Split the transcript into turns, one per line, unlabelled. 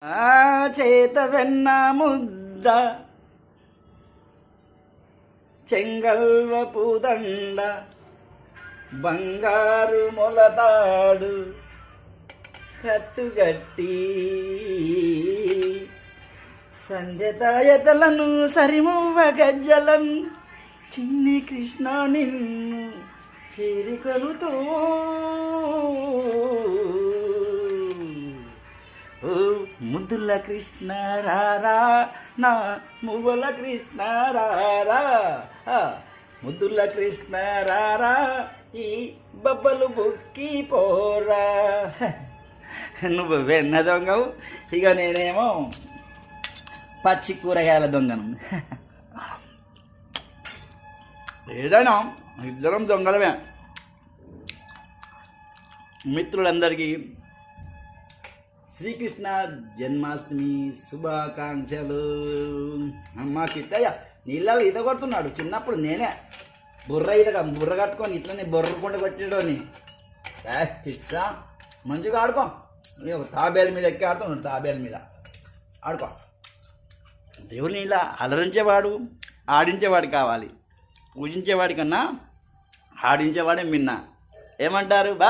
ఆ చేత వెన్న ముద్ద చెంగల్వ పూదండ బంగారు మొలతాడు కట్టుగట్టి సంధ్యతాయతలను సరిమువ్వ గజ్జలను చిన్ని కృష్ణ నిన్ను చేరికొలుతూ ఓ ముద్దుల కృష్ణ రారా నా మువ్వల కృష్ణ రారా ముద్దుల కృష్ణ రారా ఈ బబ్బలు బుక్కి పోరా. నువ్వు వెన్న దొంగవు, ఇక నేనేమో పచ్చి కూరగాయల దొంగను. ఏదైనా ఇద్దరం దొంగలమే. మిత్రులందరికీ శ్రీకృష్ణ జన్మాష్టమి శుభాకాంక్షలు. అమ్మ కిట్టయ్య నీళ్ళలో ఈత కొడుతున్నాడు. చిన్నప్పుడు నేనే బుర్ర కట్టుకొని ఇట్లనే బొర్రకుండా కొట్టేటోని. కిష్ట మంచిగా ఆడుకో. ఒక తాబేల మీద ఎక్కి ఆడుతున్నాడు. తాబేల మీద ఆడుకో. దేవుని ఇలా అలరించేవాడు, ఆడించేవాడు కావాలి. పూజించేవాడి కన్నా ఆడించేవాడే మిన్న. ఏమంటారు బా?